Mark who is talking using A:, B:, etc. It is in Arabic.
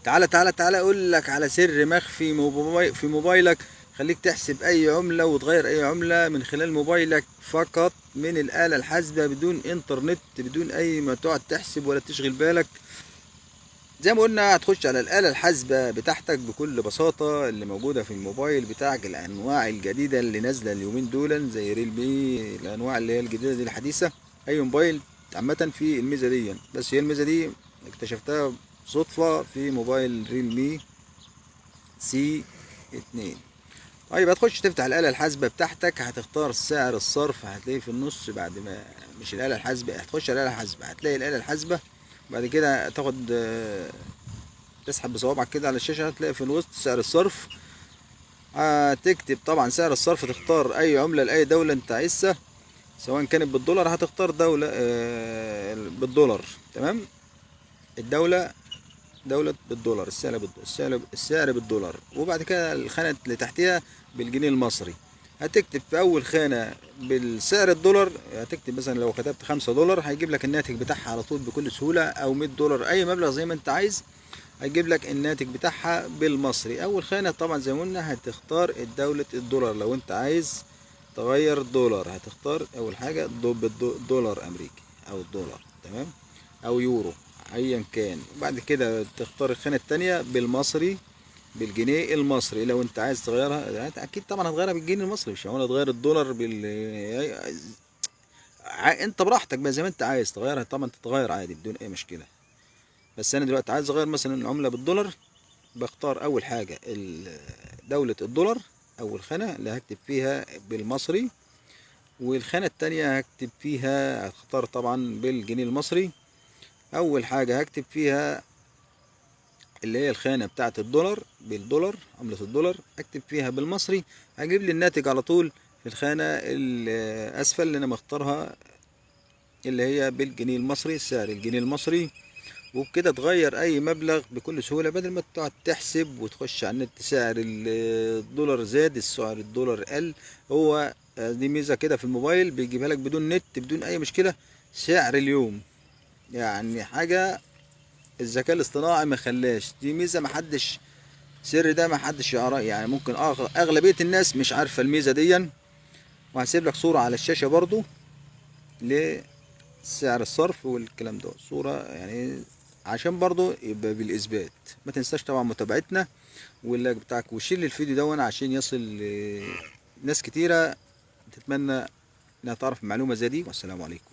A: تعالى اقول لك على سر مخفي في موبايلك. خليك تحسب اي عملة وتغير اي عملة من خلال موبايلك فقط من الآلة الحاسبة، بدون انترنت، بدون اي ما تقعد تحسب ولا تشغل بالك. زي ما قلنا هتخش على الآلة الحاسبة بتاعتك بكل بساطة اللي موجودة في الموبايل بتاعك، الأنواع الجديدة اللي نازلة اليومين دول زي ريلمي، الأنواع اللي هي الجديدة دي الحديثة. أي موبايل عامة في الميزة دي، بس هي الميزة دي اكتشفتها صدفة في موبايل ريلمي C2. طيب هتخش تفتح الآلة الحاسبة بتاعتك، هتختار سعر الصرف، هتلاقيه في النص بعد ما، مش الآلة الحاسبة، هتخش على الآلة الحاسبة هتلاقي الآلة الحاسبة. بعد كده تاخد تسحب بصوابعك كده على الشاشة، هتلاقي في الوسط سعر الصرف. هتكتب طبعا سعر الصرف، تختار أي عملة لأي دولة أنت عايزها، سواء كانت بالدولار هتختار دولة بالدولار. تمام. الدولة دولة بالدولار، السعر بالدولار. وبعد كده الخانة اللي تحتها بالجنيه المصري. هتكتب في أول خانة بالسعر الدولار، هتكتب مثلا لو كتبت 5 دولار هيجيب لك الناتج بتاعها على طول بكل سهولة، أو 100 دولار، أي مبلغ زي ما أنت عايز هيجيب لك الناتج بتاعها بالمصري. اول خانة طبعا زي ما قلنا هتختار الدولة الدولار، لو انت عايز تغير دولار هتختار اول حاجة دولار امريكي او الدولار، تمام، او يورو، ايا كان. وبعد كده تختار الخانة التانية بالمصري، بالجنيه المصري. لو انت عايز تغيرها اكيد طبعا هتغيرها بالجنيه المصري، مش هقول تغير الدولار انت براحتك بقى، زي ما انت عايز تغيرها طبعا تتغير عادي بدون اي مشكلة. بس انا دلوقتي عايز اغير مثلا العملة بالدولار، بختار اول حاجة دولة الدولار، اول خانة اللي هكتب فيها بالمصري، والخانة التانية هكتب فيها، هختار طبعا بالجنيه المصري. اول حاجة هكتب فيها اللي هي الخانة بتاعة الدولار بالدولار، عملة الدولار، اكتب فيها بالمصري، هجيب لي الناتج على طول في الخانة الاسفل اللي انا مختارها اللي هي بالجنيه المصري، سعر الجنيه المصري. وبكده تغير اي مبلغ بكل سهولة، بدل ما تقعد تحسب وتخش على النت سعر الدولار زاد، سعر الدولار قل. هو دي ميزة كده في الموبايل بيجيبها لك بدون نت، بدون اي مشكلة، سعر اليوم. يعني حاجة الذكاء الاصطناعي ما خلاش، دي ميزة محدش، سر ده محدش يعرف، يعني ممكن اغلبية الناس مش عارفة الميزة دي. وهسيب لك صورة على الشاشة برضو سعر الصرف والكلام ده، صورة يعني عشان برضو يبقى بالإثبات. ما تنساش طبعا متابعتنا واللايك بتاعك، وشير الفيديو ده عشان يصل ناس كتيرة تتمنى انها تعرف معلومة زي دي. والسلام عليكم.